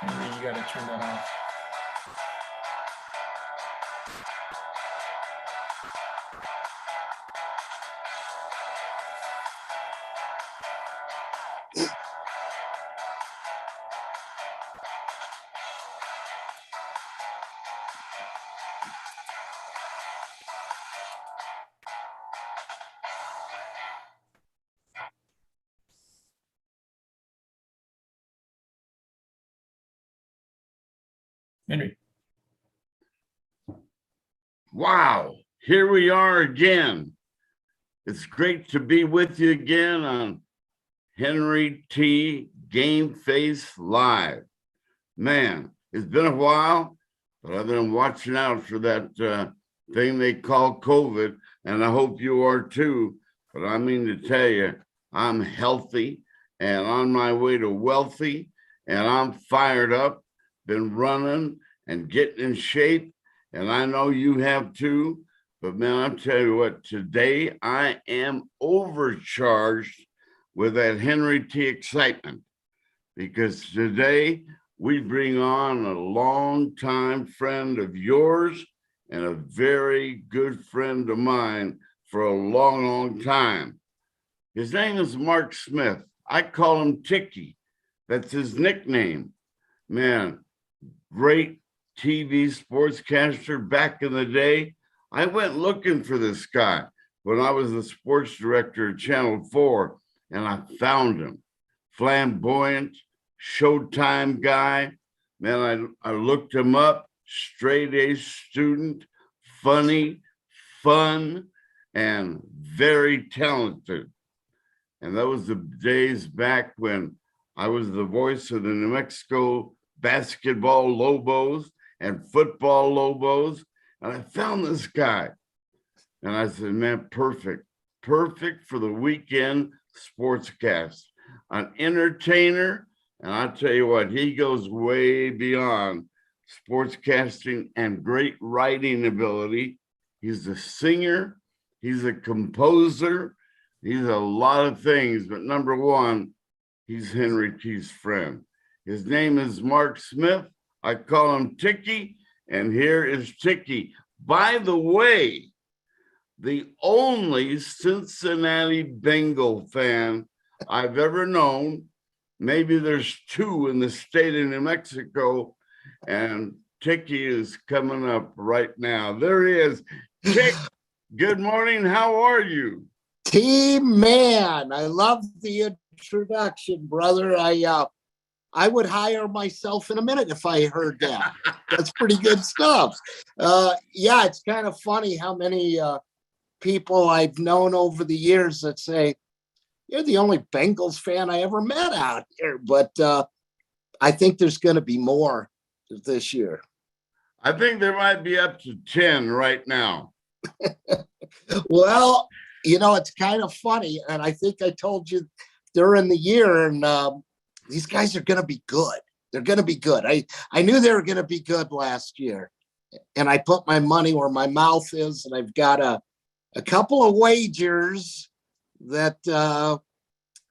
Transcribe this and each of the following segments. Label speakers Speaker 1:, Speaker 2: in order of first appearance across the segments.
Speaker 1: Henry, you got to turn that off. Henry.
Speaker 2: Wow, here we are again. It's great to be with you again on Henry T. Game Face Live. Man, it's been a while, but I've been watching out for that thing they call COVID, and I hope you are too. But I mean to tell you, I'm healthy and on my way to wealthy, and I'm fired up, been running and getting in shape. And I know you have too, but man, I'll tell you what, today I am overcharged with that Henry T excitement because today we bring on a longtime friend of yours and a very good friend of mine for a long, long time. His name is Mark Smith. I call him Tiki. That's his nickname. Man, great TV sportscaster back in the day. I went looking for this guy when I was the sports director at Channel 4, and I found him. Flamboyant, Showtime guy. Man, I looked him up, straight A student, funny, fun, and very talented. And that was the days back when I was the voice of the New Mexico basketball Lobos and football Lobos. And I found this guy. And I said, man, perfect for the weekend sportscast. An entertainer. And I tell you what, he goes way beyond sportscasting and great writing ability. He's a singer. He's a composer. He's a lot of things. But number one, he's Henry T's friend. His name is Mark Smith. I call him Tiki, and here is Tiki. By the way, the only Cincinnati Bengal fan I've ever known. Maybe there's two in the state of New Mexico, and Tiki is coming up right now. There he is. Tick, good morning. How are you?
Speaker 3: T-Man, I love the introduction, brother. I would hire myself in a minute if I heard that. That's pretty good stuff. Yeah, it's kind of funny how many people I've known over the years that say, you're the only Bengals fan I ever met out here. But I think there's going to be more this year.
Speaker 2: I think there might be up to 10 right now.
Speaker 3: Well, you know, it's kind of funny. And I think I told you during the year, and these guys are going to be good. They're going to be good. I knew they were going to be good last year. And I put my money where my mouth is. And I've got a couple of wagers that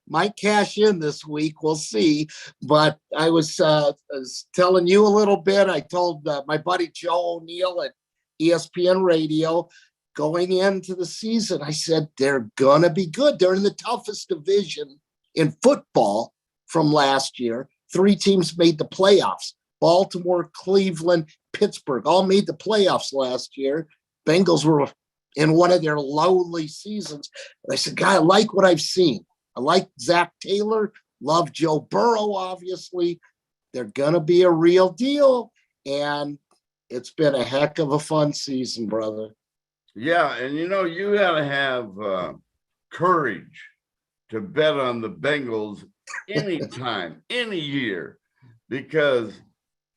Speaker 3: might cash in this week. We'll see. But I was telling you a little bit. I told my buddy Joe O'Neill at ESPN Radio going into the season, I said, they're going to be good. They're in the toughest division in football from last year. 3 teams made the playoffs. Baltimore, Cleveland, Pittsburgh all made the playoffs last year. Bengals were in one of their lowly seasons. And I said, God, I like what I've seen. I like Zach Taylor, love Joe Burrow, obviously. They're going to be a real deal. And it's been a heck of a fun season, brother.
Speaker 2: Yeah, and you know, you got to have courage to bet on the Bengals anytime, any year, because,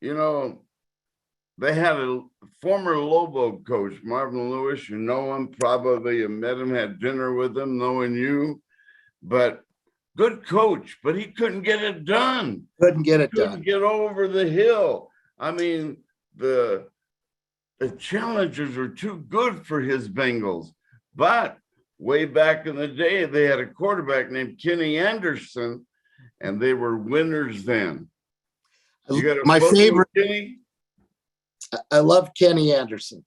Speaker 2: you know, they had a former Lobo coach, Marvin Lewis. You know him, probably you met him, had dinner with him, knowing you, but good coach, but he couldn't get it done.
Speaker 3: Couldn't get
Speaker 2: over the hill. I mean, the challenges were too good for his Bengals. But way back in the day, they had a quarterback named Kenny Anderson, and they were winners then. You got a
Speaker 3: My
Speaker 2: photo
Speaker 3: favorite,
Speaker 2: of Kenny?
Speaker 3: I love Kenny Anderson.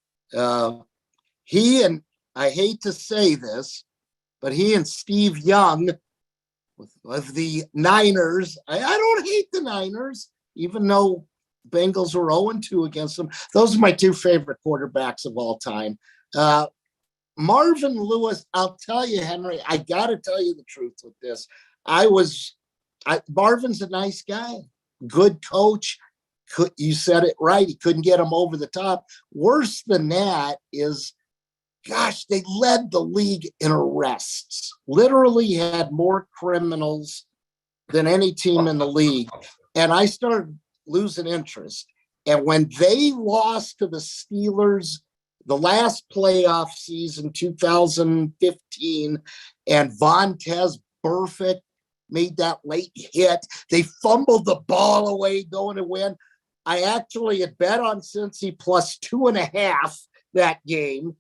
Speaker 3: He and, I hate to say this, but he and Steve Young with the Niners, I don't hate the Niners, even though Bengals were 0-2 against them. Those are my two favorite quarterbacks of all time. Marvin Lewis, I'll tell you, Henry, I got to tell you the truth with this. Marvin's a nice guy, good coach. You said it right. He couldn't get him over the top. Worse than that is, gosh, they led the league in arrests. Literally had more criminals than any team in the league. And I started losing interest. And when they lost to the Steelers, the last playoff season, 2015, and Vontaze Burfict made that late hit, they fumbled the ball away going to win. I actually had bet on Cincy plus 2.5 that game.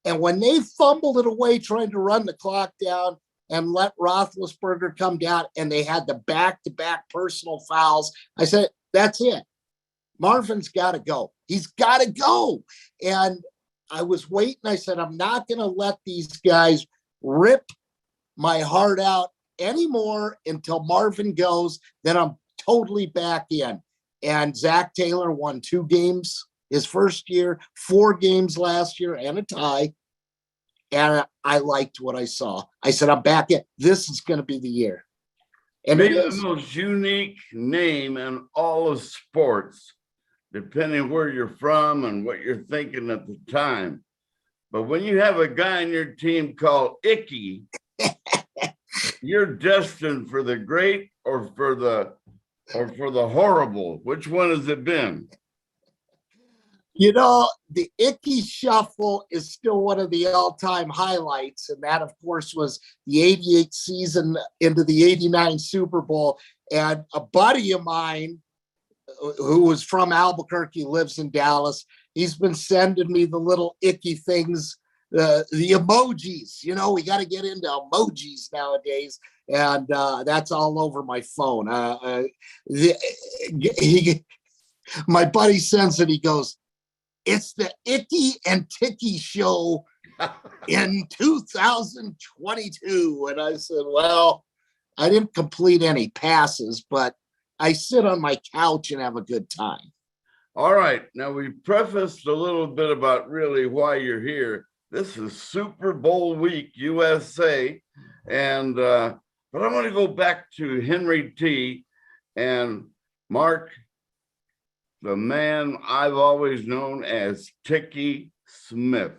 Speaker 3: And when they fumbled it away, trying to run the clock down and let Roethlisberger come down, and they had the back-to-back personal fouls, I said, that's it. Marvin's got to go. He's got to go. And I was waiting. I said, I'm not going to let these guys rip my heart out anymore until Marvin goes. Then I'm totally back in. And Zach Taylor won 2 games his first year, 4 games last year, and a tie. And I liked what I saw. I said, I'm back in. This is going to be the year. And
Speaker 2: Maybe
Speaker 3: it is
Speaker 2: the most unique name in all of sports, depending where you're from and what you're thinking at the time. But when you have a guy on your team called Icky, you're destined for the great or for the horrible. Which one has it been?
Speaker 3: You know, the Icky Shuffle is still one of the all-time highlights. And that, of course, was the 88 season into the 89 Super Bowl. And a buddy of mine who was from Albuquerque, lives in Dallas, he's been sending me the little icky things, the emojis. You know, we got to get into emojis nowadays. And that's all over my phone. My buddy sends it. He goes, it's the Icky and Ticky show in 2022. And I said, well, I didn't complete any passes, but I sit on my couch and have a good time.
Speaker 2: All right. Now, we prefaced a little bit about really why you're here. This is Super Bowl week, USA. And, but I want to go back to Henry T. and Mark, the man I've always known as Ticky Smith.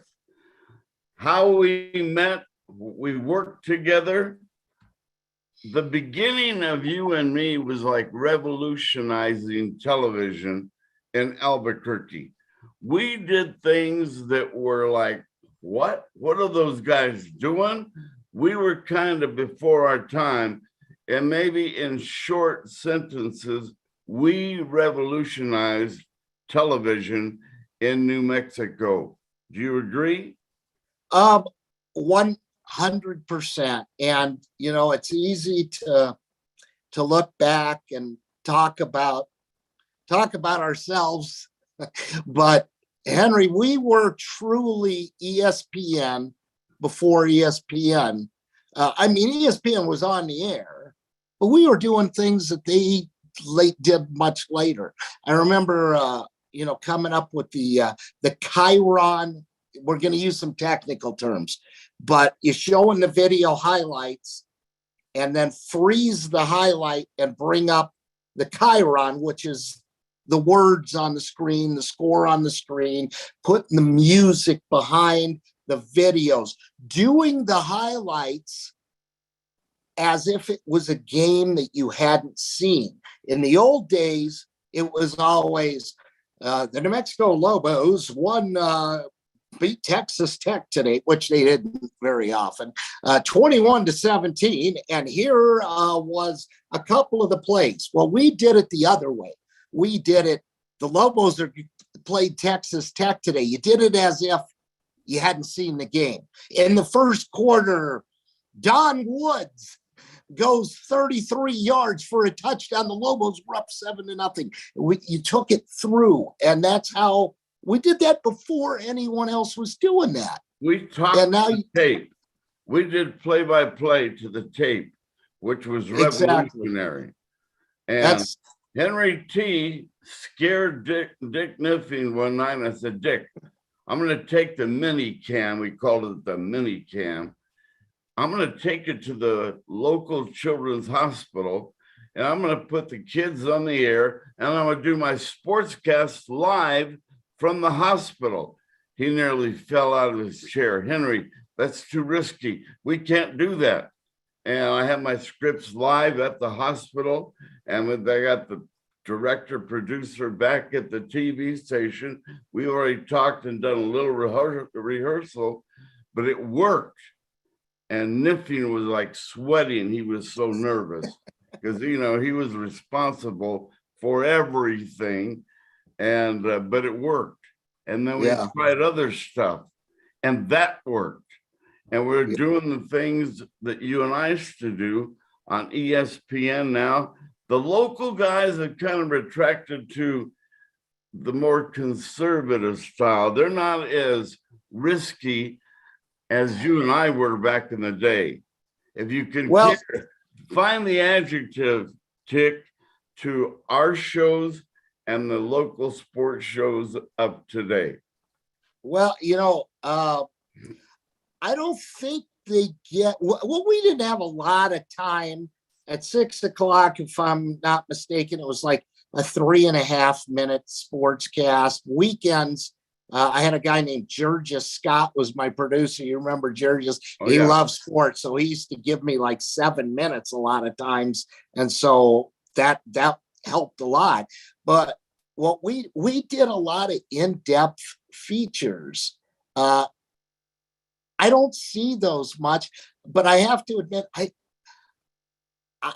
Speaker 2: How we met, we worked together. The beginning of you and me was like revolutionizing television in Albuquerque. We did things that were like, what are those guys doing? We were kind of before our time. And maybe in short sentences, we revolutionized television in New Mexico. Do you agree?
Speaker 3: 100%. And, you know, it's easy to look back and talk about ourselves. But Henry, we were truly ESPN before ESPN. I mean, ESPN was on the air, but we were doing things that they did much later. I remember, you know, coming up with the Chiron. We're going to use some technical terms, but you're showing the video highlights and then freeze the highlight and bring up the Chiron, which is the words on the screen, the score on the screen, putting the music behind the videos, doing the highlights as if it was a game that you hadn't seen. In the old days, it was always the New Mexico Lobos won, beat Texas Tech today, which they didn't very often, 21-17. And here was a couple of the plays. Well, we did it the other way. We did it. The Lobos played Texas Tech today. You did it as if you hadn't seen the game. In the first quarter, Don Woods goes 33 yards for a touchdown. The Lobos were up 7-0. You took it through, and that's how we did that before anyone else was doing that.
Speaker 2: We talked
Speaker 3: And now
Speaker 2: the tape. We did play-by-play to the tape, which was revolutionary. And
Speaker 3: that's
Speaker 2: Henry T scared Dick Niffing one night. And I said, Dick, I'm going to take the mini cam. We called it the mini cam. I'm going to take it to the local children's hospital, and I'm going to put the kids on the air, and I'm going to do my sportscast live from the hospital. He nearly fell out of his chair. Henry, that's too risky. We can't do that. And I have my scripts live at the hospital, and when they got the director producer back at the TV station, we already talked and done a little rehearsal, but it worked. And Niffing was like sweating. He was so nervous because, he was responsible for everything. And, but it worked. And then we tried other stuff, and that worked. And we're doing the things that you and I used to do on ESPN now. The local guys have kind of retracted to the more conservative style. They're not as risky as you and I were back in the day. If you can find the adjective, Tick, to our shows and the local sports shows of today.
Speaker 3: Well, I don't think they get, we didn't have a lot of time at 6 o'clock, if I'm not mistaken. It was like a 3.5-minute sportscast. Weekends, I had a guy named Georgia Scott was my producer. You remember Georgia's? He loves sports, so he used to give me like 7 minutes a lot of times, and so that helped a lot. But what we did a lot of in-depth features. I don't see those much, but I have to admit,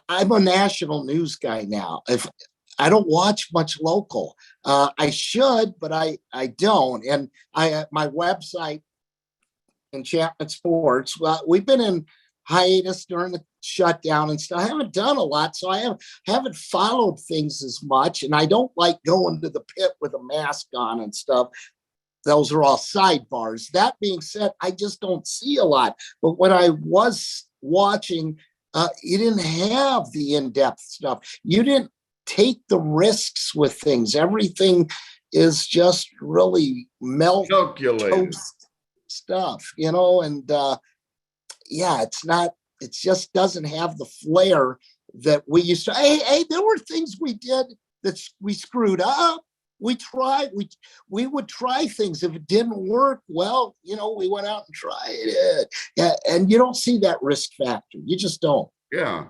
Speaker 3: I'm a national news guy now. If I don't watch much local, I should, but I don't. And my website, Enchantment Sports. Well, we've been in hiatus during the shutdown and stuff. I haven't done a lot, so I haven't followed things as much. And I don't like going to the pit with a mask on and stuff. Those are all sidebars. That being said, I just don't see a lot. But when I was watching, you didn't have the in-depth stuff. You didn't take the risks with things. Everything is just really
Speaker 2: calculated
Speaker 3: stuff, and it just doesn't have the flair that we used to. Hey, there were things we did that we screwed up. We would try things. If it didn't work, well, we went out and tried it. And you don't see that risk factor. You just don't.
Speaker 2: Yeah.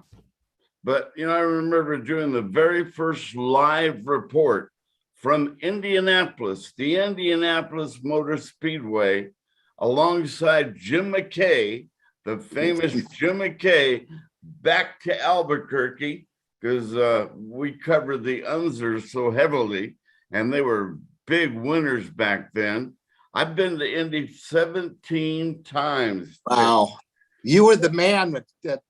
Speaker 2: But, I remember doing the very first live report from Indianapolis, the Indianapolis Motor Speedway, alongside Jim McKay, the famous Jim McKay, back to Albuquerque, because we covered the Unzers so heavily, and they were big winners back then. I've been to Indy 17 times.
Speaker 3: Wow. You were the man that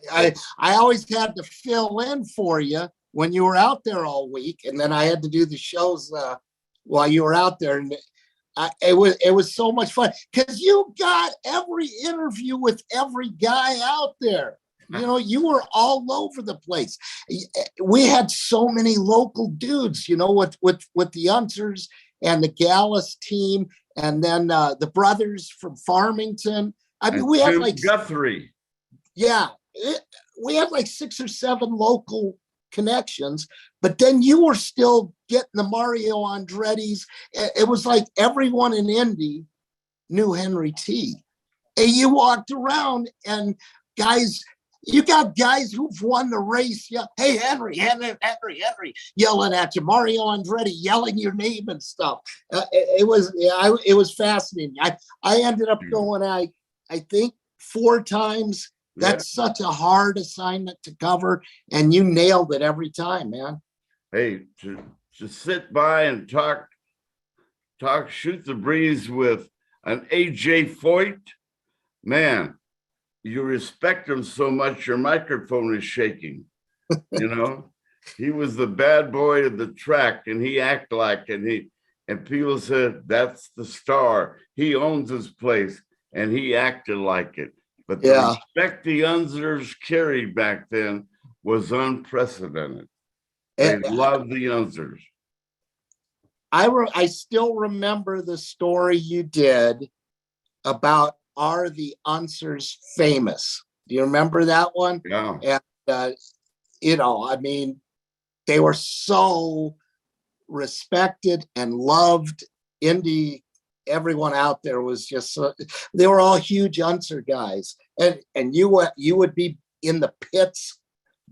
Speaker 3: I always had to fill in for you when you were out there all week, and then I had to do the shows while you were out there, and it was so much fun because you got every interview with every guy out there. You were all over the place. We had so many local dudes, with the Unsers and the Gallus team, and then the brothers from Farmington. I mean, we had like
Speaker 2: Guthrie.
Speaker 3: Yeah, we had like 6 or 7 local connections, but then you were still getting the Mario Andretti's. It was like everyone in Indy knew Henry T. And you walked around and you got guys who've won the race. Yeah, hey, Henry, yelling at you. Mario Andretti yelling your name and stuff. It was fascinating. I ended up going, I think 4 times. That's such a hard assignment to cover, and you nailed it every time, man.
Speaker 2: Hey, to sit by and talk, shoot the breeze with an AJ Foyt, man, you respect him so much, your microphone is shaking. You know, he was the bad boy of the track, and he acted like it. And people said that's the star. He owns his place, and he acted like it. But the
Speaker 3: Yeah.
Speaker 2: respect the Unzers carried back then was unprecedented. They
Speaker 3: And
Speaker 2: loved the Unzers.
Speaker 3: I still remember the story you did about Are the Unsers Famous? Do you remember that one?
Speaker 2: Yeah.
Speaker 3: And, I mean, they were so respected and loved. Everyone out there was just, they were all huge Unser guys. And you would be in the pits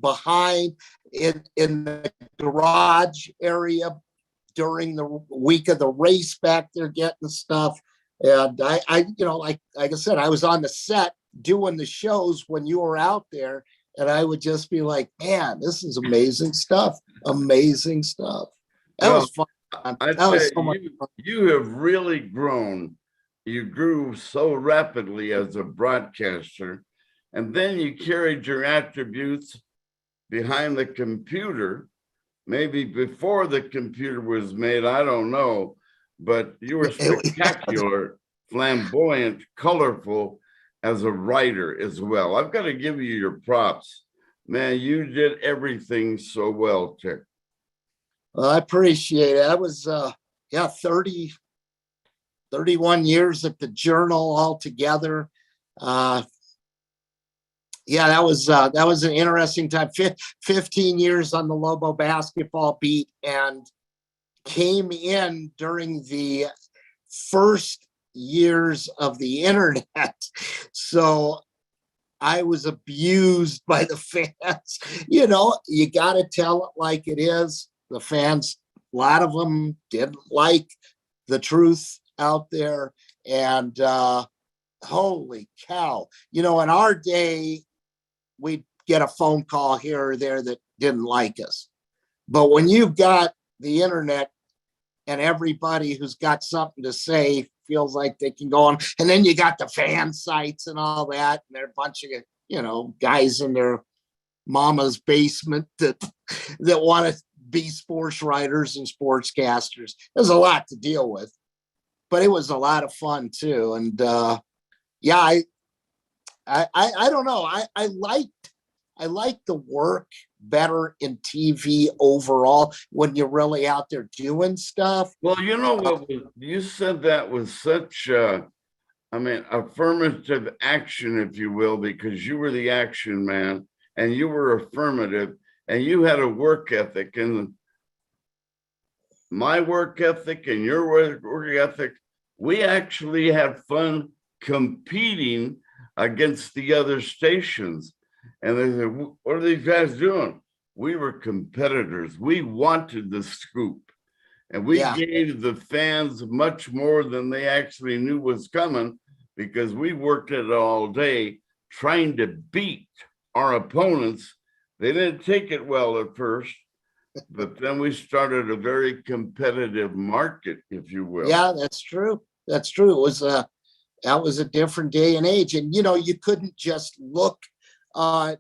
Speaker 3: behind in the garage area during the week of the race back there getting stuff. And I like I said, I was on the set doing the shows when you were out there, and I would just be like, man, this is amazing stuff. Amazing stuff. That
Speaker 2: Well,
Speaker 3: was fun.
Speaker 2: I
Speaker 3: That
Speaker 2: tell
Speaker 3: was so much
Speaker 2: you,
Speaker 3: fun.
Speaker 2: you have really grown. You grew so rapidly as a broadcaster, and then you carried your attributes behind the computer. Maybe before the computer was made, I don't know, but you were spectacular, flamboyant, colorful as a writer as well. I've got to give you your props. Man, you did everything so well, Chick.
Speaker 3: Well, I appreciate it. I was 31 years at the Journal altogether. That was an interesting time. 15 years on the Lobo basketball beat, and came in during the first years of the internet. So I was abused by the fans. You got to tell it like it is. The fans, a lot of them didn't like the truth out there. And holy cow, in our day, we'd get a phone call here or there that didn't like us. But when you've got the internet and everybody who's got something to say feels like they can go on, and then you got the fan sites and all that, and they're a bunch of, guys in their mama's basement that want to be sports writers and sportscasters. There's a lot to deal with, but it was a lot of fun too. And I don't know. I like the work better in TV overall when you're really out there doing stuff.
Speaker 2: Well, you know what? You said that with such, affirmative action, if you will, because you were the action man and you were affirmative and you had a work ethic. And my work ethic and your work ethic, we actually had fun competing against the other stations. And they said, what are these guys doing? We were competitors. We wanted the scoop. And we gave the fans much more than they actually knew was coming, because we worked it all day trying to beat our opponents. They didn't take it well at first, but then we started a very competitive market, if you will.
Speaker 3: Yeah, that's true. That's true. That was a different day and age. And, you couldn't just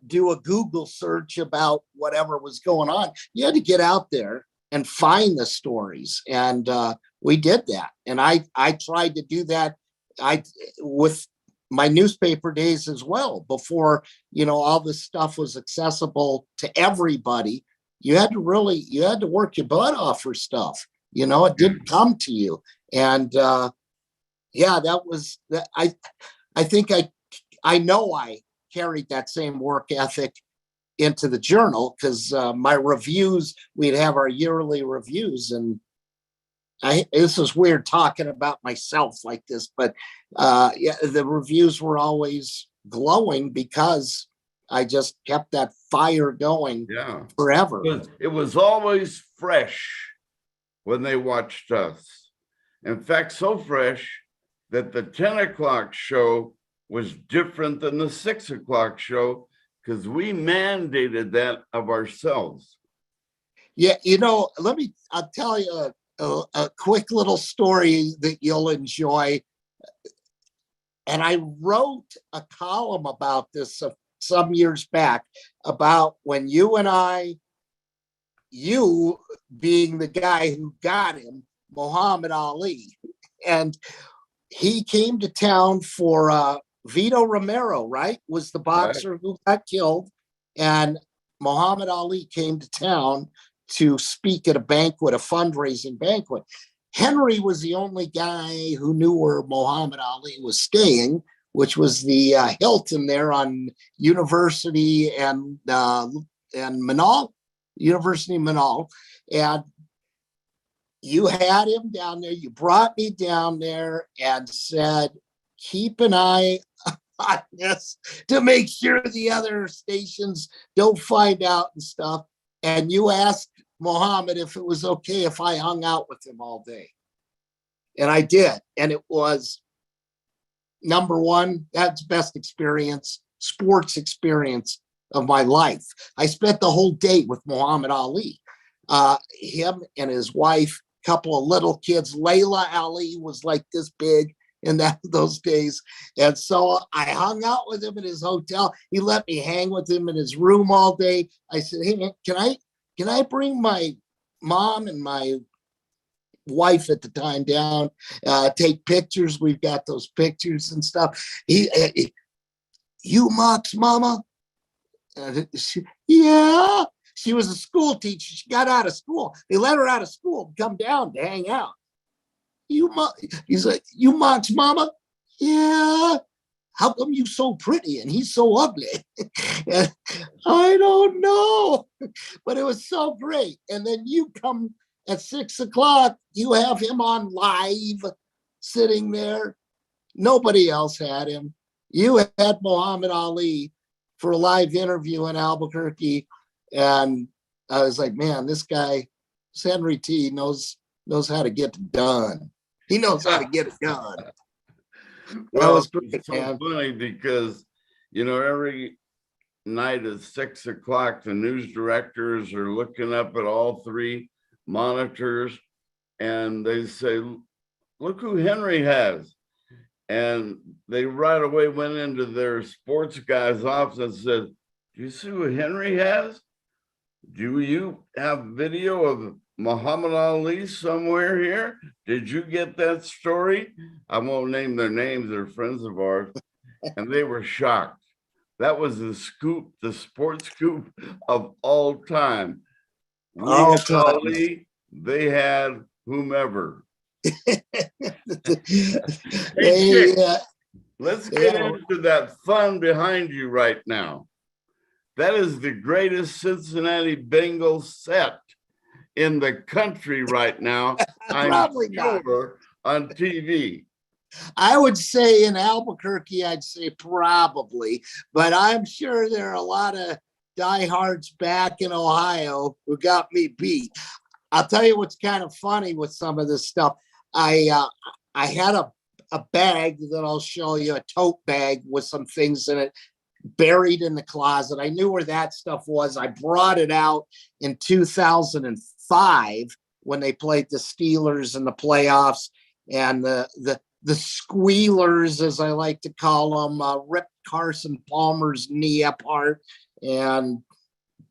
Speaker 3: do a Google search about whatever was going on. You had to get out there and find the stories. And we did that. And I tried to do that with my newspaper days as well. Before, all this stuff was accessible to everybody, you had to work your butt off for stuff. It didn't come to you. And that was that. I think I know I carried that same work ethic into the Journal, because my reviews, we'd have our yearly reviews, and this is weird talking about myself like this, but the reviews were always glowing because I just kept that fire going forever.
Speaker 2: It was always fresh when they watched us. In fact, so fresh that the 10 o'clock show was different than the 6 o'clock show, because we mandated that of ourselves.
Speaker 3: Yeah, I'll tell you a quick little story that you'll enjoy. And I wrote a column about this some years back about when you and I, you being the guy who got him, Muhammad Ali. And he came to town for Vito Romero, right? Was the boxer who got killed. And Muhammad Ali came to town to speak at a banquet, a fundraising banquet. Henry was the only guy who knew where Muhammad Ali was staying, which was the Hilton there on University and Manal, University Manal. And you had him down there. You brought me down there and said, keep an eye on this to make sure the other stations don't find out and stuff. And you asked Muhammad if it was okay if I hung out with him all day. And I did. And it was, number one, that's best experience, sports experience of my life. I spent the whole day with Muhammad Ali. Him and his wife, couple of little kids. Layla Ali was like this big in those days. And so I hung out with him in his hotel. He let me hang with him in his room all day. I said, hey, man, can I bring my mom and my wife at the time down, take pictures? We've got those pictures and stuff. You Mox mama? Yeah. She was a school teacher. She got out of school. They let her out of school to come down to hang out. He's like, you Mox mama? Yeah. How come you so pretty and he's so ugly? I don't know. But it was so great. And then you come at 6 o'clock, you have him on live, sitting there. Nobody else had him. You had Muhammad Ali for a live interview in Albuquerque. And I was like, man, this guy, Henry T, knows how to get it done. He knows how to get it done.
Speaker 2: Well, it's so funny because, every night at 6 o'clock, the news directors are looking up at all three monitors and they say, look who Henry has. And they right away went into their sports guy's office and said, do you see who Henry has? Do you have video of Muhammad Ali somewhere here? Did you get that story? I won't name their names. They're friends of ours. And they were shocked. That was the scoop, the sports scoop of all time. We had Ali, they had whomever. Let's get into that fun behind you right now. That is the greatest Cincinnati Bengals set in the country right now. I'm sure on TV.
Speaker 3: I would say in Albuquerque, I'd say probably, but I'm sure there are a lot of diehards back in Ohio who got me beat. I'll tell you what's kind of funny with some of this stuff. I had a bag that I'll show you, a tote bag with some things in it, buried in the closet. I knew where that stuff was. I brought it out in 2005 when they played the Steelers in the playoffs, and the squealers, as I like to call them, ripped Carson Palmer's knee apart. And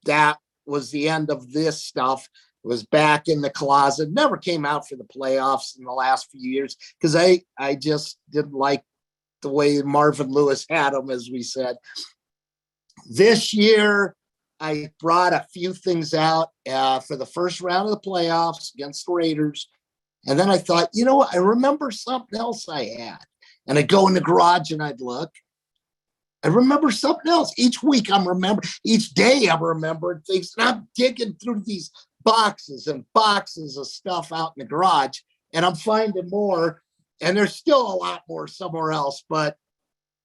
Speaker 3: that was the end of this stuff. It was back in the closet. Never came out for the playoffs in the last few years because I just didn't like the way Marvin Lewis had them, as we said. This year, I brought a few things out for the first round of the playoffs against the Raiders. And then I thought, I remember something else I had. And I'd go in the garage and I'd look. I remember something else. Each week each day I'm remembering things. And I'm digging through these boxes and boxes of stuff out in the garage. And I'm finding more. And there's still a lot more somewhere else. But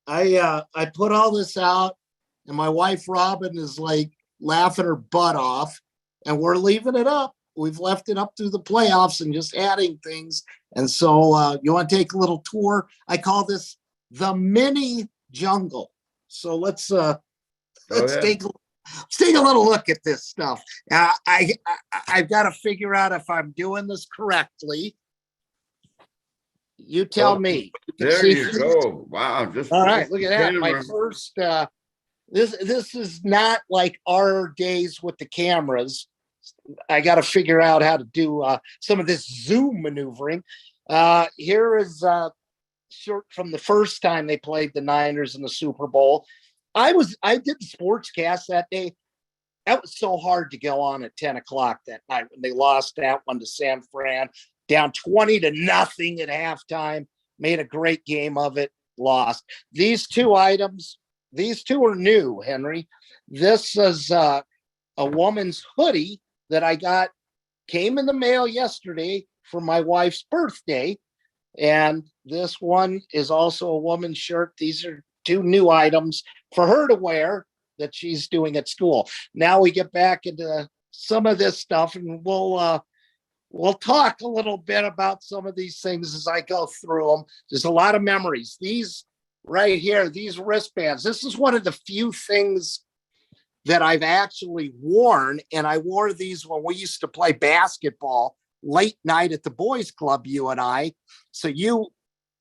Speaker 3: I put all this out. And my wife, Robin, is like laughing her butt off. And we're leaving it up. We've left it up through the playoffs and just adding things. And so you want to take a little tour? I call this the mini jungle. So let's take a little look at this stuff. I've got to figure out if I'm doing this correctly. You tell
Speaker 2: Oh,
Speaker 3: me.
Speaker 2: there
Speaker 3: See,
Speaker 2: you go. Wow. Just
Speaker 3: all
Speaker 2: point
Speaker 3: right, look
Speaker 2: the
Speaker 3: at that. My
Speaker 2: camera.
Speaker 3: first this is not like our days with the cameras. I got to figure out how to do some of this Zoom maneuvering. Here is short from the first time they played the Niners in the Super Bowl. I did the sports cast that day. That was so hard to go on at 10 o'clock that night when they lost that one to San Fran, down 20-0 at halftime, made a great game of it, lost. These two items, these two are new, Henry. This is a woman's hoodie that I got, came in the mail yesterday for my wife's birthday. And this one is also a woman's shirt. These are two new items for her to wear that she's doing at school. Now we get back into some of this stuff, and we'll talk a little bit about some of these things as I go through them. There's a lot of memories. These right here, these wristbands. This is one of the few things that I've actually worn, and I wore these when we used to play basketball late night at the boys club, you and I. So you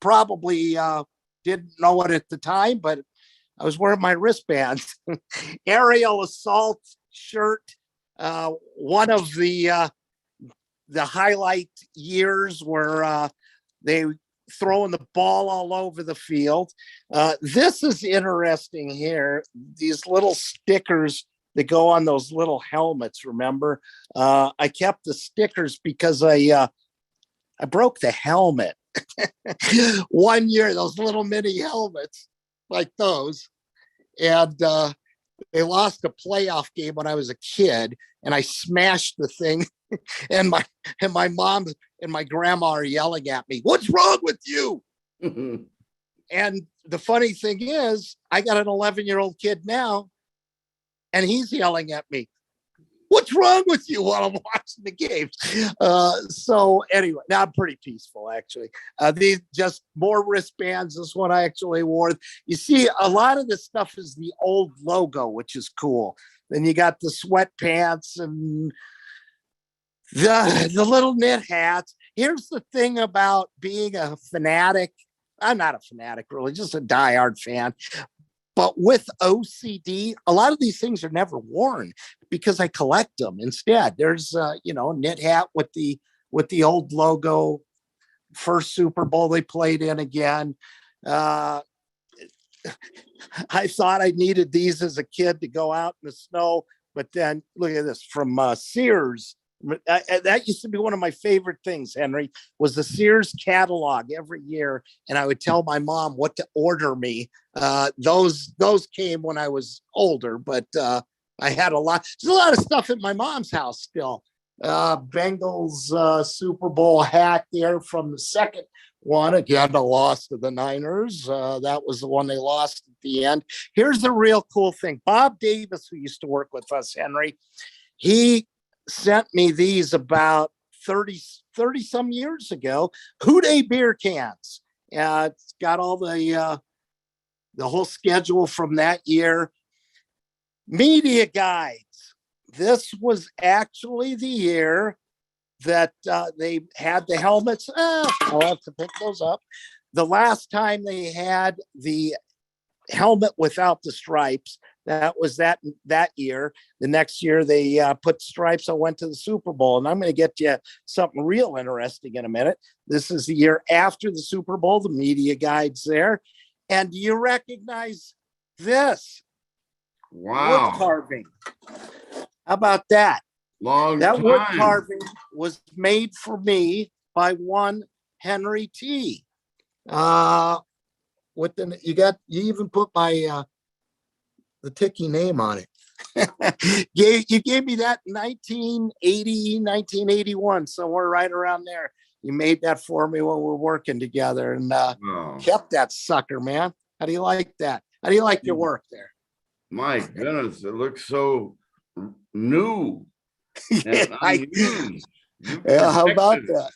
Speaker 3: probably didn't know it at the time, but I was wearing my wristbands. Aerial assault shirt. One of the highlight years where they throwing the ball all over the field. This is interesting here. These little stickers that go on those little helmets. Remember, I kept the stickers because I broke the helmet one year. Those little mini helmets like those, and they lost a playoff game when I was a kid, and I smashed the thing. And my mom and my grandma are yelling at me, "What's wrong with you?" And the funny thing is, I got an 11-year-old kid now, and he's yelling at me, "What's wrong with you?" while I'm watching the games. So anyway, now I'm pretty peaceful, actually. These just more wristbands is what I actually wore. You see, a lot of this stuff is the old logo, which is cool. Then you got the sweatpants and the little knit hats. Here's the thing about being a fanatic. I'm not a fanatic, really, just a diehard fan. But with OCD, a lot of these things are never worn because I collect them instead. There's a knit hat with the old logo, first Super Bowl they played in again. I thought I needed these as a kid to go out in the snow, but then look at this from Sears. That used to be one of my favorite things, Henry, was the Sears catalog every year. And I would tell my mom what to order me. Those came when I was older, but I had there's a lot of stuff at my mom's house still. Bengals Super Bowl hat there from the second one. Again, the loss to the Niners. That was the one they lost at the end. Here's the real cool thing. Bob Davis, who used to work with us, Henry, he sent me these about 30 some years ago. Houday beer cans. It's got all the whole schedule from that year. Media guides. This was actually the year that they had the helmets. I'll have to pick those up. The last time they had the helmet without the stripes, that was that year. The next year they put stripes. I went to the Super Bowl, and I'm going to get you something real interesting in a minute. This is the year after the Super Bowl. The media guides there, and do you recognize this?
Speaker 2: Wow!
Speaker 3: Wood carving. How about that?
Speaker 2: That
Speaker 3: wood carving was made for me by one Henry T. You even put my the Ticky name on it. You gave me that in 1980, 1981, somewhere right around there. You made that for me when we were working together, and kept that sucker, man. How do you like that? How do you like your work there?
Speaker 2: My goodness, it looks so new and unused.
Speaker 3: How about that?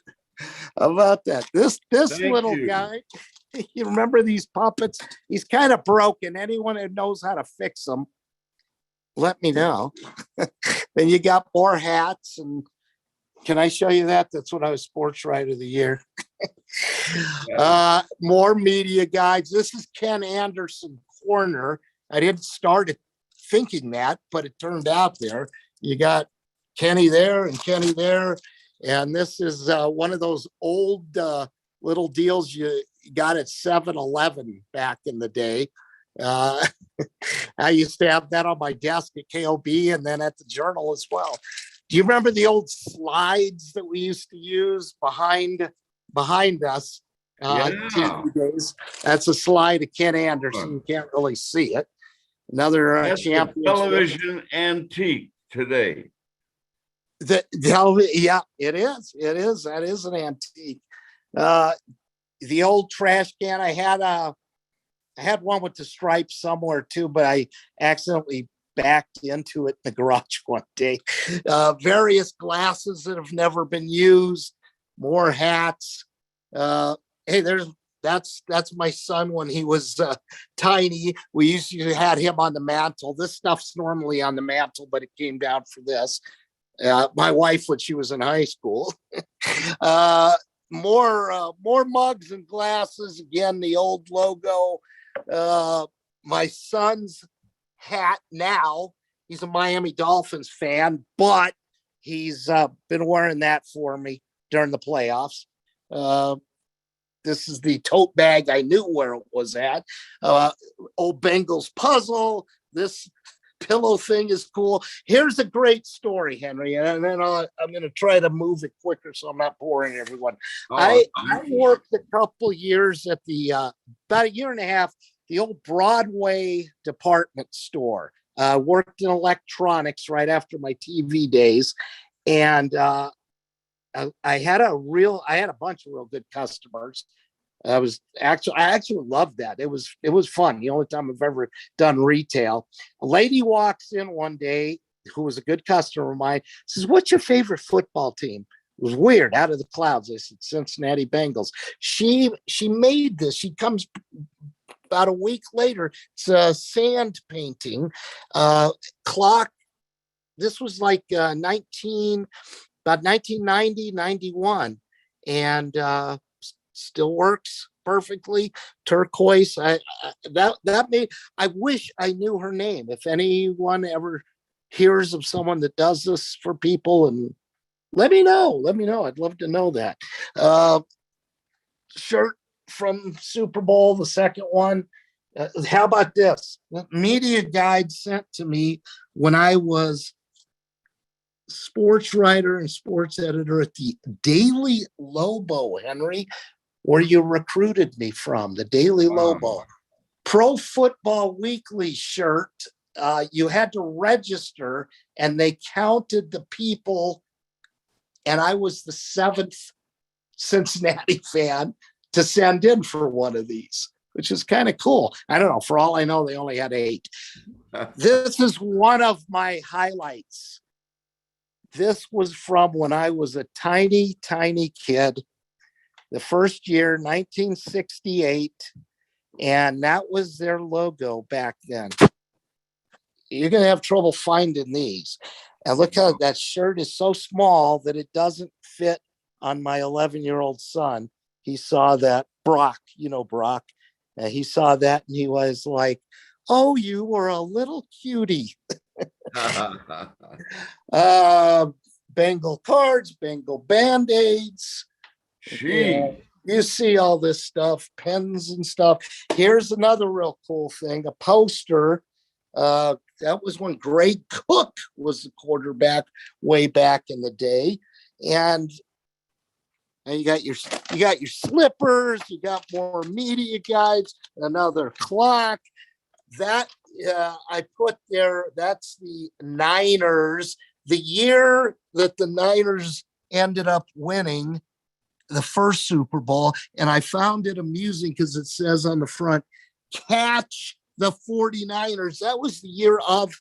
Speaker 3: How about that? This little guy, you remember these puppets? He's kind of broken. Anyone who knows how to fix them, let me know. Then you got more hats. And can I show you that? That's when I was Sports Writer of the Year. More media guides. This is Ken Anderson Corner. I didn't start it thinking that, but it turned out there. You got Kenny there and Kenny there. And this is one of those old little deals you got at 7-Eleven back in the day. I used to have that on my desk at KOB and then at the Journal as well. Do you remember the old slides that we used to use behind us? TV days. That's a slide of Ken Anderson. You can't really see it. Another
Speaker 2: That's a
Speaker 3: championship.
Speaker 2: television antique today.
Speaker 3: Yeah, it is. It is. That is an antique. The old trash can. I had one with the stripes somewhere too, but I accidentally backed into it in the garage one day. Various glasses that have never been used. More hats. Hey, that's my son when he was tiny. We used to had him on the mantle. This stuff's normally on the mantle, but it came down for this. My wife when she was in high school. More mugs and glasses. Again, the old logo. My son's hat now. He's a Miami Dolphins fan, but he's been wearing that for me during the playoffs. This is the tote bag I knew where it was at. Old Bengals puzzle. This pillow thing is cool. Here's a great story, Henry, and then I'm going to try to move it quicker so I'm not boring everyone. I worked a couple years at the about a year and a half, the old Broadway department store. Worked in electronics right after my TV days, and I had a bunch of real good customers. I actually loved that. It was fun. The only time I've ever done retail. A lady walks in one day who was a good customer of mine, says, "What's your favorite football team?" It was weird, out of the clouds. I said, "Cincinnati Bengals." She made this. She comes about a week later. It's a sand painting clock. This was like 1990, 91, and still works perfectly. Turquoise. I wish I knew her name. If anyone ever hears of someone that does this for people, and let me know. I'd love to know that. Shirt from Super Bowl, the second one. How about this? The media guide sent to me when I was sports writer and sports editor at the Daily Lobo, Henry, where you recruited me from, the Daily Lobo. Pro Football Weekly shirt. You had to register, and they counted the people, and I was the 7th Cincinnati fan to send in for one of these, which is kind of cool. I don't know. For all I know, they only had 8. This is one of my highlights. This was from when I was a tiny, tiny kid, the first year, 1968, and that was their logo back then. You're going to have trouble finding these. And look how that shirt is so small that it doesn't fit on my 11-year-old son. He saw that. Brock, Brock. He saw that and he was like, "Oh, you were a little cutie." Bengal cards, Bengal Band-Aids. Yeah, you see all this stuff, pens and stuff. Here's another real cool thing, a poster. That was when Greg Cook was the quarterback way back in the day. And you got your slippers, you got more media guides, another clock. That I put there, that's the Niners. The year that the Niners ended up winning the first Super Bowl, and I found it amusing because it says on the front, "Catch the 49ers." That was the year of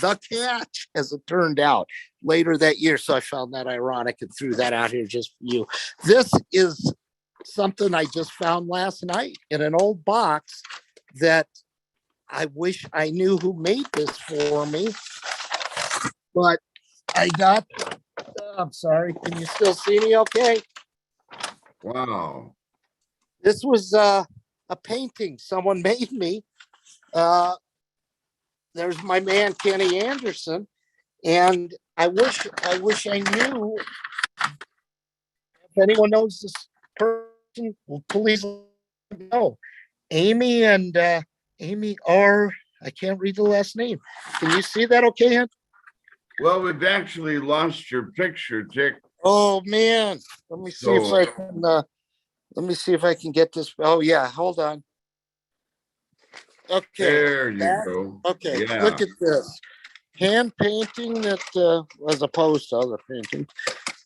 Speaker 3: the catch, as it turned out later that year. So I found that ironic and threw that out here just for you. This is something I just found last night in an old box that I wish I knew who made this for me, but I got, I'm sorry. Can you still see me okay?
Speaker 2: Wow.
Speaker 3: This was a painting someone made me. There's my man Kenny Anderson, and I wish I knew if anyone knows this person. Well, please let me know. Amy and Amy R. I can't read the last name. Can you see that? Okay, Hen?
Speaker 2: Well, we've actually lost your picture, Dick.
Speaker 3: Oh man, let me see if I can. Let me see if I can get this. Oh yeah, hold on. Okay.
Speaker 2: There you go.
Speaker 3: Okay,
Speaker 2: Yeah.
Speaker 3: look at this hand painting that, as opposed to other paintings,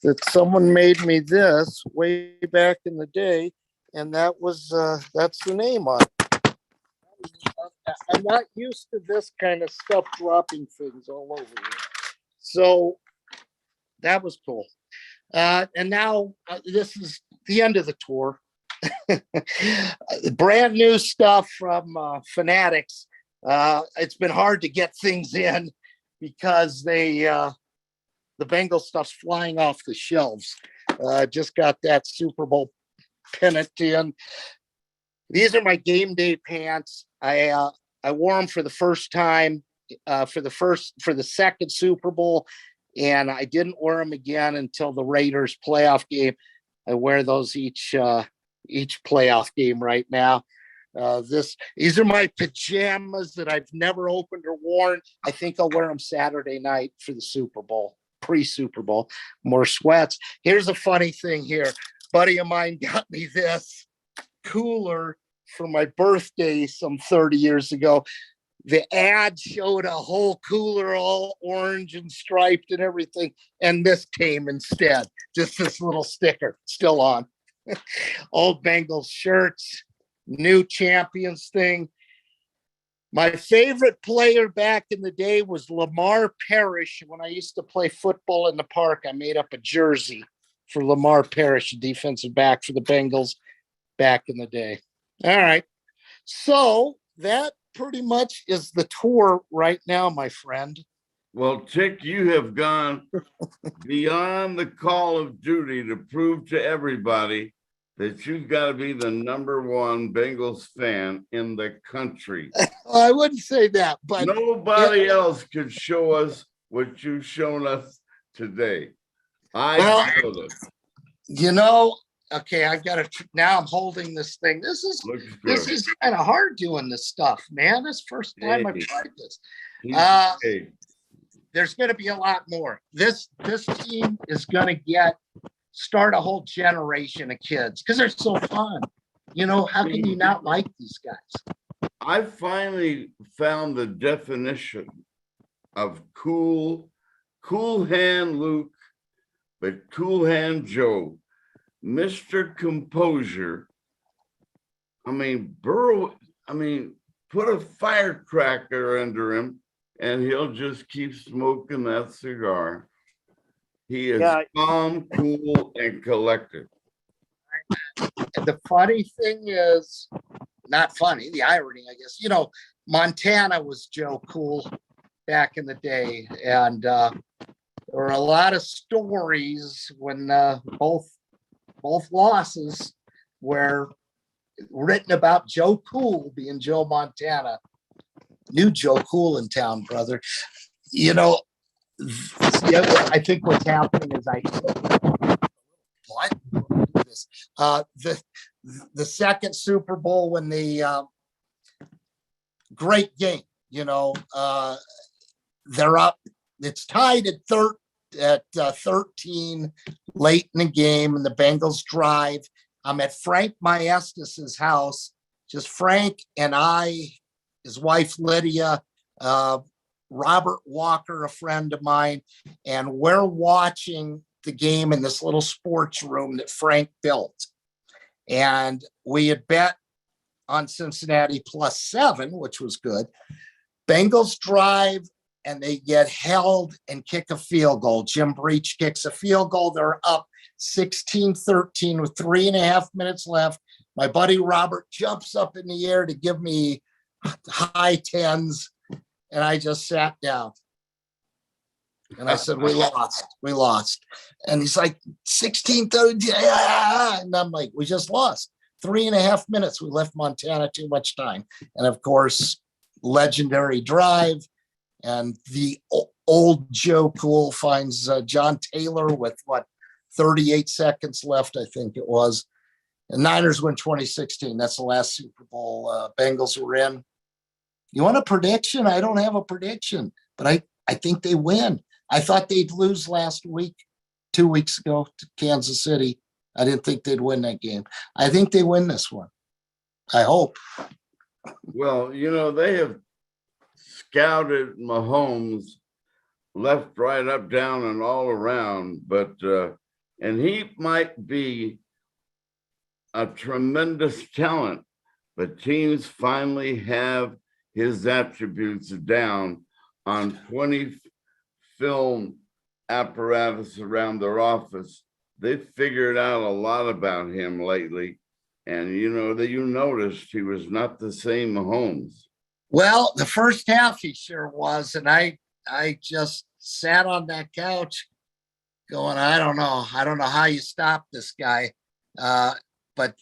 Speaker 3: that someone made me this way back in the day, and that was that's the name on it. I'm not used to this kind of stuff dropping things all over here, so that was cool. And now this is the end of the tour. Brand new stuff from Fanatics. It's been hard to get things in because the Bengals stuff's flying off the shelves. Just got that Super Bowl pennant in. These are my game day pants. I wore them for the first time for the second Super Bowl, and I didn't wear them again until the Raiders playoff game. I wear those each playoff game right now. These are my pajamas that I've never opened or worn. I think I'll wear them Saturday night for the Super Bowl, pre-Super Bowl. More sweats. Here's a funny thing here. Buddy of mine got me this cooler for my birthday some 30 years ago. The ad showed a whole cooler all orange and striped and everything, and this came instead. Just this little sticker still on. Old Bengals shirts, new champions thing. My favorite player back in the day was Lamar Parrish. When I used to play football in the park, I made up a jersey for Lamar Parrish, a defensive back for the Bengals back in the day. All right. So that pretty much is the tour right now, my friend.
Speaker 2: Well, Tick, you have gone beyond the call of duty to prove to everybody that you've got to be the number one Bengals fan in the country.
Speaker 3: I wouldn't say that, but
Speaker 2: nobody else could show us what you've shown us today. I feel it.
Speaker 3: You know, okay, I've got to now I'm holding this thing. This is kind of hard doing this stuff, man. This first time I've tried this. There's going to be a lot more. This team is going to start a whole generation of kids because they're so fun. You know, how can you not like these guys?
Speaker 2: I finally found the definition of cool hand Luke, but cool hand Joe. Mr. Composure. I mean, put a firecracker under him and he'll just keep smoking that cigar. He is calm, cool, and collected.
Speaker 3: And the funny thing is, not funny, the irony, I guess, you know, Montana was Joe Cool back in the day. And there were a lot of stories when both losses were written about Joe Cool being Joe Montana. New Joe Cool in town, brother. You know, I think what's happening is the second Super Bowl when the great game, you know, they're up. It's tied at 13 late in the game, and the Bengals drive. I'm at Frank Maestas' house, just Frank and I, his wife Lydia, Robert Walker, a friend of mine, and we're watching the game in this little sports room that Frank built. And we had bet on Cincinnati +7, which was good. Bengals drive, and they get held and kick a field goal. Jim Breach kicks a field goal. They're up 16-13 with 3.5 minutes left. My buddy Robert jumps up in the air to give me high tens, and I just sat down. And I said, we lost. And he's like, 16-13, and I'm like, we just lost. 3.5 minutes. We left Montana too much time. And of course, legendary drive. And the old Joe Cool finds John Taylor with 38 seconds left, I think it was. And Niners win 2016. That's the last Super Bowl Bengals were in. You want a prediction? I don't have a prediction, but I think they win. I thought they'd lose last week, 2 weeks ago to Kansas City. I didn't think they'd win that game. I think they win this one. I hope.
Speaker 2: Well, they have scouted Mahomes left, right, up, down, and all around, but and he might be a tremendous talent, but teams finally have his attributes down on 20 film apparatus around their office. They've figured out a lot about him lately. And, that you noticed he was not the same Mahomes.
Speaker 3: Well, the first half he sure was. And I just sat on that couch going, I don't know how you stop this guy. But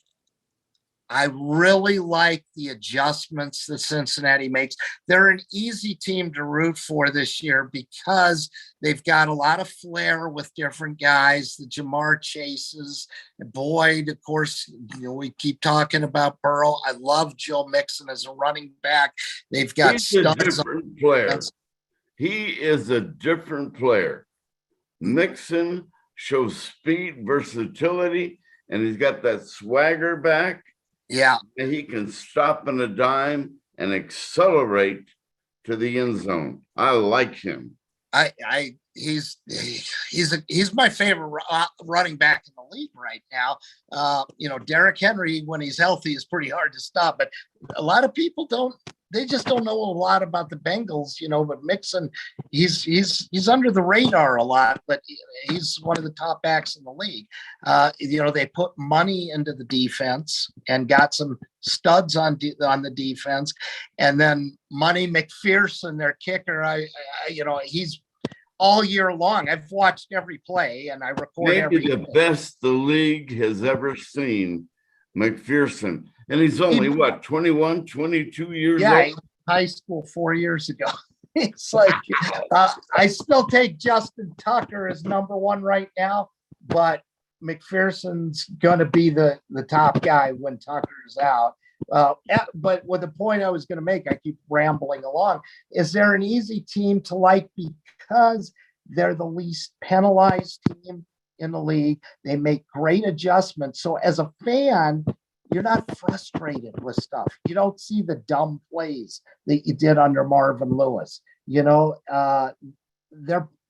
Speaker 3: I really like the adjustments that Cincinnati makes. They're an easy team to root for this year because they've got a lot of flair with different guys, the Jamar Chases, Boyd, of course, we keep talking about Burrow. I love Joe Mixon as a running back. They've got
Speaker 2: He's a different player. He is a different player. Mixon shows speed, versatility, and he's got that swagger back.
Speaker 3: Yeah.
Speaker 2: And he can stop in a dime and accelerate to the end zone. I like him.
Speaker 3: He's my favorite running back in the league right now. Derrick Henry, when he's healthy, is pretty hard to stop, but a lot of people they just don't know a lot about the Bengals, but Mixon, he's under the radar a lot, but he's one of the top backs in the league. They put money into the defense and got some studs on the defense. And then Money McPherson, their kicker, he's all year long. I've watched every play and I record
Speaker 2: maybe the best the league has ever seen, McPherson. And he's only 21, 22 years old.
Speaker 3: Yeah, high school 4 years ago. It's like I still take Justin Tucker as number one right now, but McPherson's going to be the top guy when Tucker's out. But with the point I was going to make, I keep rambling along. Is there an easy team to like because they're the least penalized team in the league? They make great adjustments. So as a fan, you're not frustrated with stuff. You don't see the dumb plays that you did under Marvin Lewis. They're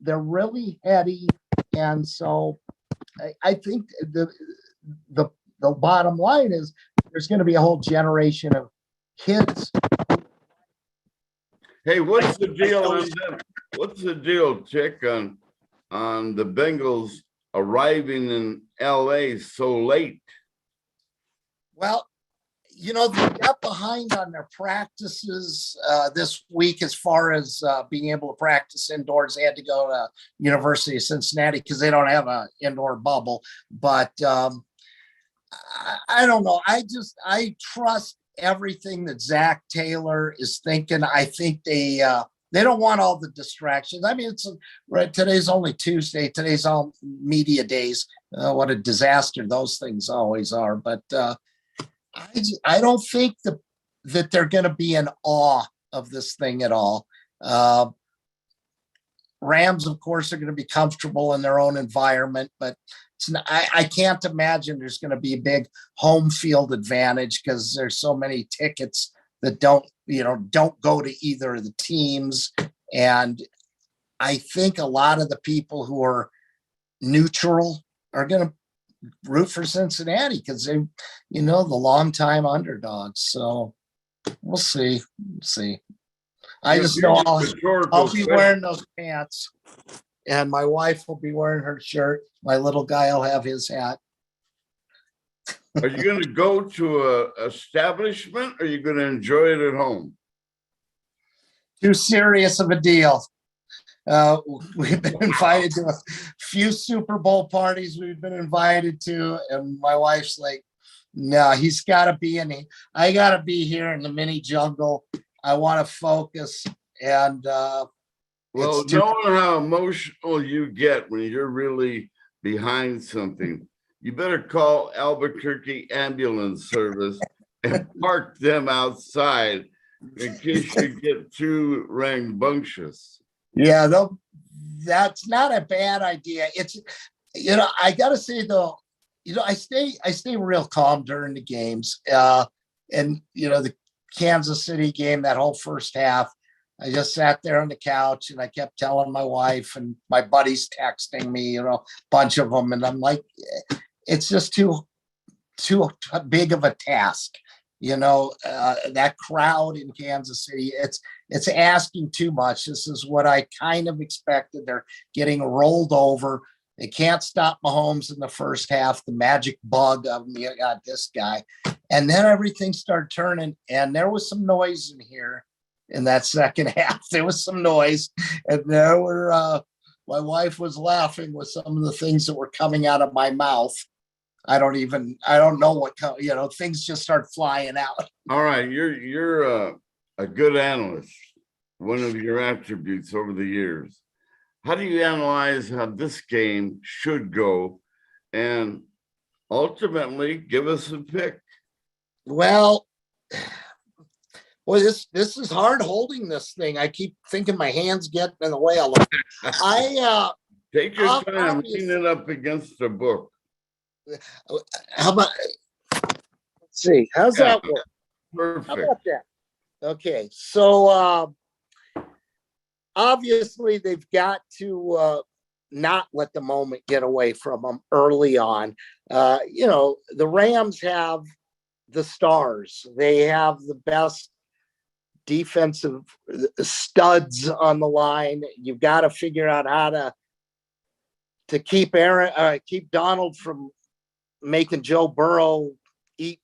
Speaker 3: really heady, and so I think the bottom line is there's going to be a whole generation of kids.
Speaker 2: Hey, what's the deal on them? What's the deal, Chick, on the Bengals arriving in LA so late?
Speaker 3: Well, they got behind on their practices this week as far as being able to practice indoors. They had to go to University of Cincinnati because they don't have an indoor bubble. But I don't know. I trust everything that Zach Taylor is thinking. I think they don't want all the distractions. I mean, today's only Tuesday. Today's all media days. What a disaster those things always are. But I don't think that they're going to be in awe of this thing at all. Rams, of course, are going to be comfortable in their own environment, but I can't imagine there's going to be a big home field advantage because there's so many tickets that don't go to either of the teams. And I think a lot of the people who are neutral are going to root for Cincinnati because they, the longtime underdogs. So we'll see. I just know I'll be wearing those pants, and my wife will be wearing her shirt. My little guy will have his hat.
Speaker 2: Are you going to go to a establishment, or are you going to enjoy it at home?
Speaker 3: Too serious of a deal. We've been invited to a few Super Bowl parties we've been invited to, and my wife's like, No, he's got to be in. I got to be here in the mini jungle. I want to focus, and
Speaker 2: Well,
Speaker 3: it's too.
Speaker 2: knowing how emotional you get when you're really behind something, you better call Albuquerque Ambulance Service and park them outside in case you get too rambunctious.
Speaker 3: Yeah, though, that's not a bad idea. It's, I got to say though, I stay real calm during the games. And the Kansas City game, that whole first half, I just sat there on the couch and I kept telling my wife and my buddies texting me, a bunch of them, and I'm like, it's just too big of a task. That crowd in Kansas City, it's asking too much. This is what I kind of expected. They're getting rolled over. They can't stop Mahomes in the first half. The magic bug of me, got this guy. And then everything started turning, and there was some noise in here in that second half. There was some noise, and there were, my wife was laughing with some of the things that were coming out of my mouth. I don't know what, things just start flying out.
Speaker 2: All right, you're a good analyst. One of your attributes over the years. How do you analyze how this game should go, and ultimately give us a pick?
Speaker 3: Well, this is hard holding this thing. I keep thinking my hands get in the way a lot.
Speaker 2: Take your time, lean it up against the book.
Speaker 3: How about, let's see, how's that work?
Speaker 2: Perfect.
Speaker 3: How about that? Okay, so obviously they've got to not let the moment get away from them early on. The Rams have the stars. They have the best defensive studs on the line. You've got to figure out how to keep Donald from making Joe Burrow eat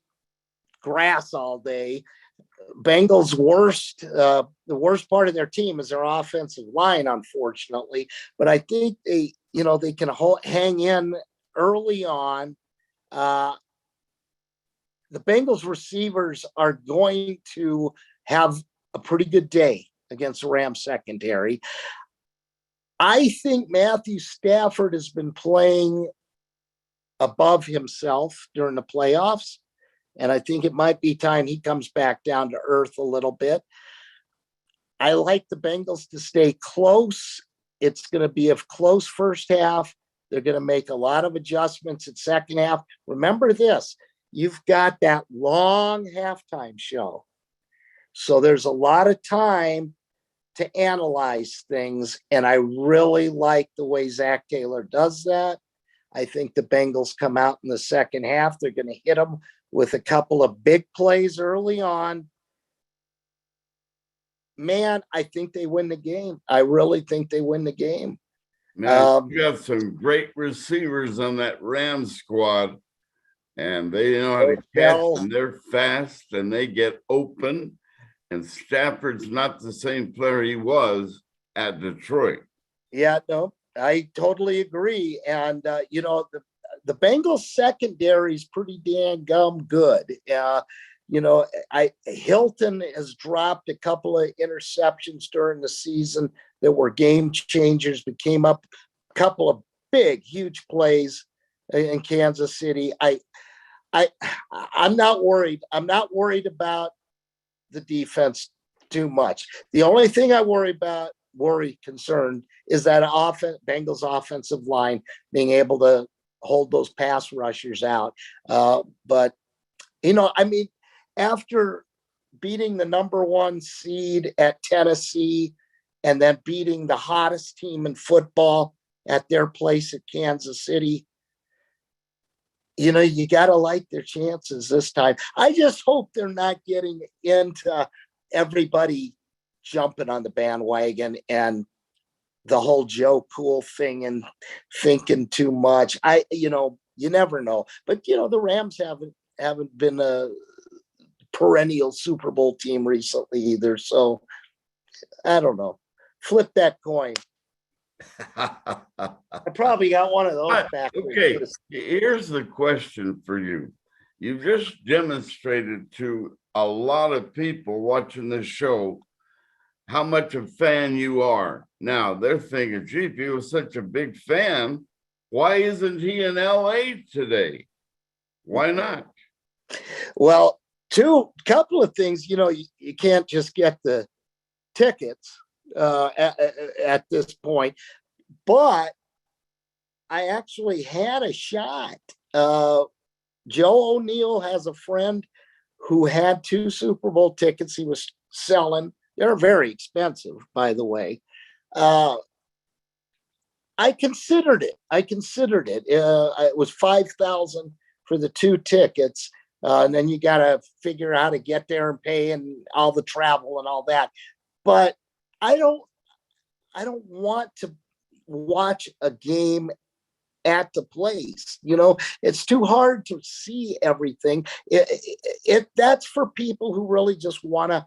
Speaker 3: grass all day. Bengals the worst part of their team is their offensive line, unfortunately. But I think they can hang in early on. The Bengals receivers are going to have a pretty good day against the Rams secondary. I think Matthew Stafford has been playing above himself during the playoffs, and I think it might be time he comes back down to earth a little bit. I like the Bengals to stay close. It's going to be a close first half. They're going to make a lot of adjustments in second half. Remember this, you've got that long halftime show. So there's a lot of time to analyze things, and I really like the way Zach Taylor does that. I think the Bengals come out in the second half. They're going to hit them with a couple of big plays early on. Man, I think they win the game. I really think they win the game.
Speaker 2: Man, you got some great receivers on that Rams squad, and they know how to catch, and they're fast, and they get open. And Stafford's not the same player he was at Detroit.
Speaker 3: Yeah, no, I totally agree. And, the Bengals secondary is pretty dang good. Hilton has dropped a couple of interceptions during the season that were game changers, but came up a couple of big, huge plays in Kansas City. I'm not worried. I'm not worried about the defense too much. The only thing I concerned is that Bengals offensive line being able to hold those pass rushers out. But after beating the number one seed at Tennessee and then beating the hottest team in football at their place at Kansas City, you got to like their chances this time. I just hope they're not getting into everybody jumping on the bandwagon and the whole Joe Cool thing and thinking too much. You never know. But, the Rams haven't been a perennial Super Bowl team recently either. So I don't know. Flip that coin. I probably got one of those back.
Speaker 2: Okay, here's the question for you. you've just demonstrated to a lot of people watching this show how much a fan you are. Now they're thinking, gee, if he was such a big fan, why isn't he in LA today? Why not?
Speaker 3: Well, couple of things, you can't just get the tickets at this point, but I actually had a shot. Joe O'Neill has a friend who had 2 Super Bowl tickets he was selling. They're very expensive, by the way. I considered it. It was $5,000 for the 2 tickets. And then you got to figure out how to get there and pay and all the travel and all that. But I don't want to watch a game at the place. It's too hard to see everything. That's for people who really just want to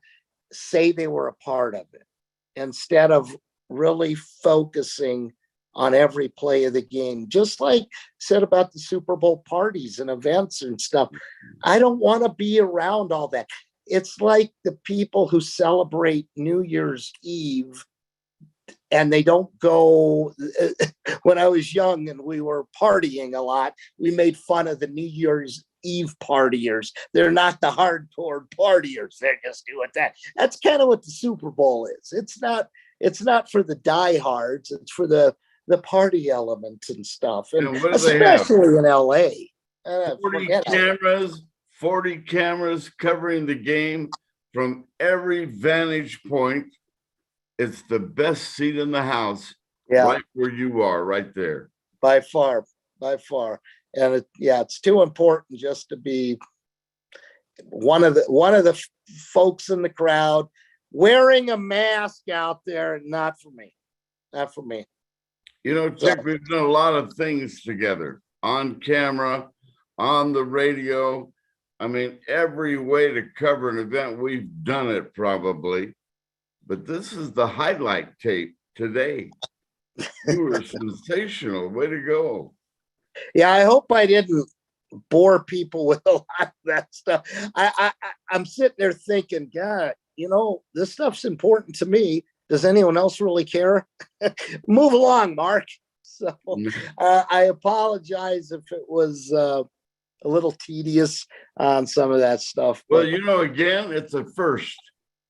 Speaker 3: say they were a part of it instead of really focusing on every play of the game. Just like said about the Super Bowl parties and events and stuff. I don't want to be around all that. It's like the people who celebrate New Year's Eve and they don't go. When I was young and we were partying a lot, we made fun of the New Year's Eve partiers. They're not the hardcore partiers. They're just doing that. That's kind of what the Super Bowl is. It's not for the diehards. It's for the party elements and stuff. And
Speaker 2: what do
Speaker 3: especially in LA.
Speaker 2: 40 cameras covering the game from every vantage point. It's the best seat in the house, right where you are, right there.
Speaker 3: By far. And it's too important just to be one of the folks in the crowd wearing a mask out there. Not for me.
Speaker 2: Chick, we've done a lot of things together on camera, on the radio. I mean, every way to cover an event, we've done it probably. But this is the highlight tape today. You were sensational. Way to go.
Speaker 3: Yeah, I hope I didn't bore people with a lot of that stuff. I'm sitting there thinking, God, this stuff's important to me. Does anyone else really care? Move along, Mark. So I apologize if it was a little tedious on some of that stuff.
Speaker 2: Well, again, it's a first.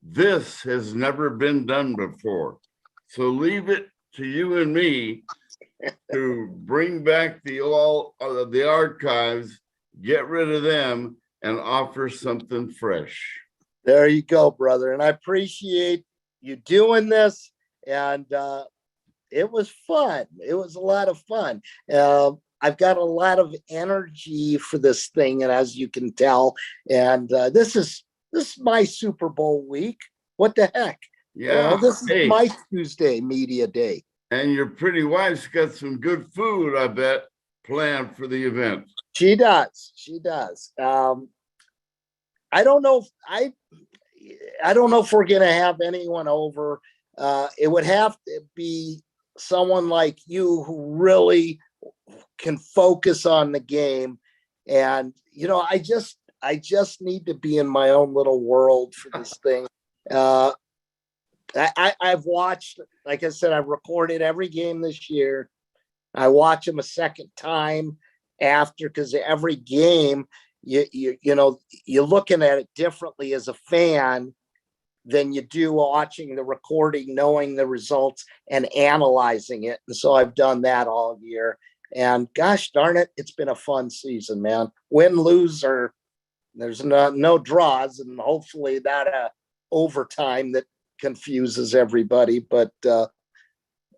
Speaker 2: This has never been done before. So leave it to you and me to bring back the archives, get rid of them, and offer something fresh.
Speaker 3: There you go, brother. And I appreciate you doing this. And it was fun. It was a lot of fun. I've got a lot of energy for this thing, and as you can tell, and this is my Super Bowl week. What the heck?
Speaker 2: Yeah.
Speaker 3: This is my Tuesday media day.
Speaker 2: And your pretty wife's got some good food, I bet, planned for the event.
Speaker 3: She does. I don't know if we're going to have anyone over. It would have to be someone like you who really can focus on the game. And, I just need to be in my own little world for this thing. I've watched, like I said, I've recorded every game this year. I watch them a second time after, because every game, you're looking at it differently as a fan than you do watching the recording, knowing the results and analyzing it. And so I've done that all year. And gosh darn it, it's been a fun season, man. Win, lose, or there's no draws, and hopefully not a overtime that confuses everybody. But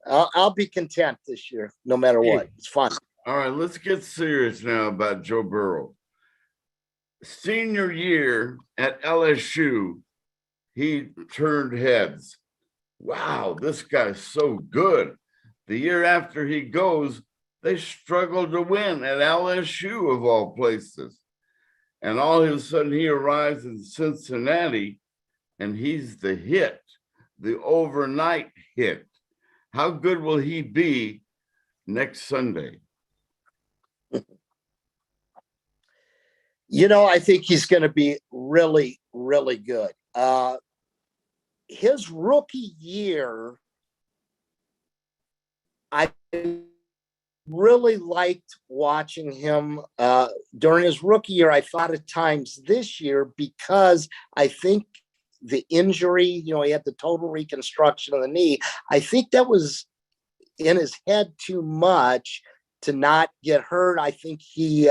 Speaker 3: I'll be content this year, no matter what. It's fun.
Speaker 2: All right, let's get serious now about Joe Burrow. Senior year at LSU, he turned heads. Wow, this guy's so good. The year after he goes, they struggled to win at LSU, of all places. And all of a sudden he arrives in Cincinnati and he's the hit, the overnight hit. How good will he be next Sunday?
Speaker 3: I think he's going to be really, really good. His rookie year, I really liked watching him during his rookie year. I thought at times this year, because I think the injury, he had the total reconstruction of the knee. I think that was in his head too much to not get hurt. I think he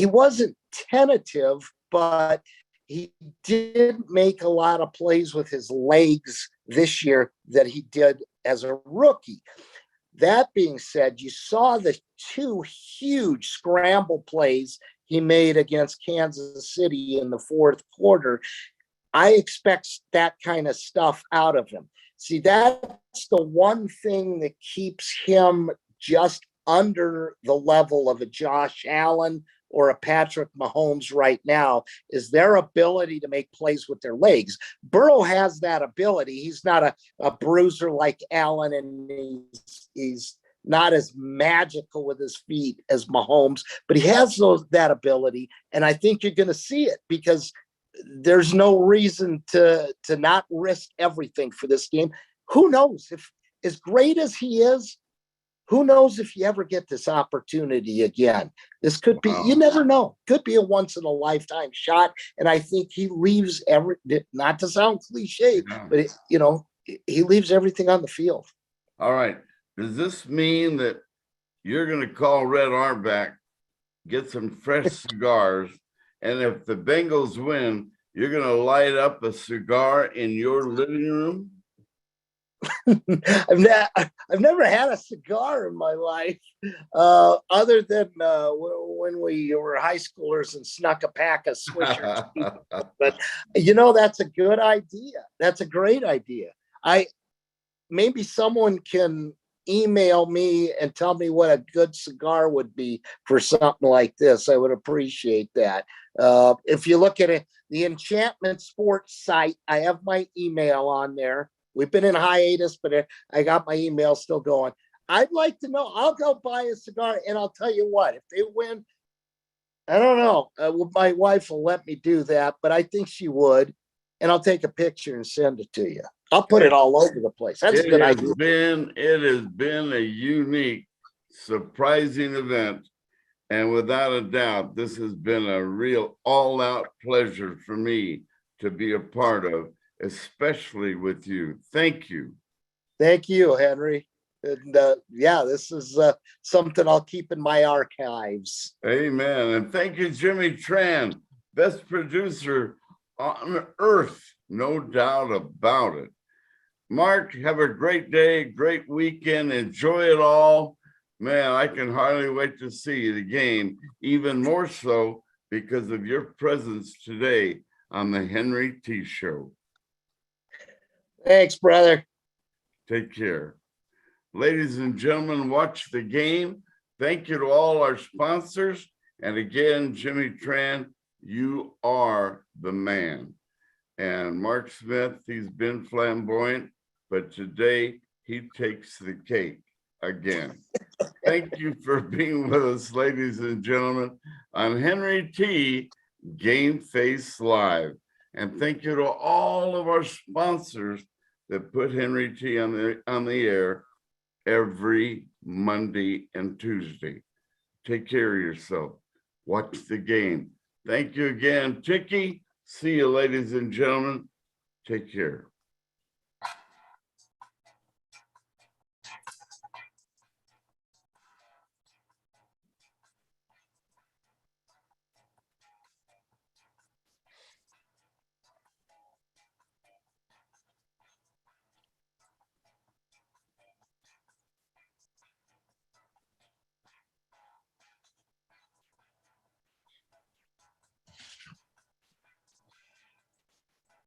Speaker 3: wasn't tentative, but he did make a lot of plays with his legs this year that he did as a rookie. That being said, you saw the two huge scramble plays he made against Kansas City in the fourth quarter. I expect that kind of stuff out of him. See, that's the one thing that keeps him just under the level of a Josh Allen or a Patrick Mahomes right now, is their ability to make plays with their legs. Burrow has that ability. He's not a bruiser like Allen, and he's not as magical with his feet as Mahomes, but he has that ability. And I think you're going to see it, because there's no reason to not risk everything for this game. Who knows, if as great as he is, who knows if you ever get this opportunity again? This could be, you never know, could be a once in a lifetime shot. And I think he leaves not to sound cliche, but he leaves everything on the field.
Speaker 2: All right. Does this mean that you're going to call Red Auerbach, get some fresh cigars, and if the Bengals win, you're going to light up a cigar in your living room?
Speaker 3: I've never had a cigar in my life, other than when we were high schoolers and snuck a pack of Swishers. But that's a good idea. That's a great idea. Maybe someone can email me and tell me what a good cigar would be for something like this. I would appreciate that. If you look at it, the Enchantment Sports site, I have my email on there. We've been in hiatus, but I got my email still going. I'd like to know. I'll go buy a cigar, and I'll tell you what, if they win, I don't know. My wife will let me do that, but I think she would, and I'll take a picture and send it to you. I'll put it all over the place. That's a good idea.
Speaker 2: It has been a unique, surprising event, and without a doubt, this has been a real all-out pleasure for me to be a part of, especially with you. Thank you.
Speaker 3: Thank you, Henry. And this is something I'll keep in my archives.
Speaker 2: Amen. And thank you, Jimmy Tran, best producer on earth, no doubt about it. Mark, have a great day, great weekend. Enjoy it all. Man, I can hardly wait to see the game, even more so because of your presence today on the Henry T. Show.
Speaker 3: Thanks, brother.
Speaker 2: Take care. Ladies and gentlemen, watch the game. Thank you to all our sponsors. And again, Jimmy Tran, you are the man. And Mark Smith, he's been flamboyant, but today he takes the cake again. Thank you for being with us, ladies and gentlemen, on Henry T. Game Face Live. And thank you to all of our sponsors that put Henry T on the air every Monday and Tuesday. Take care of yourself. Watch the game. Thank you again, Tiki. See you, ladies and gentlemen. Take care.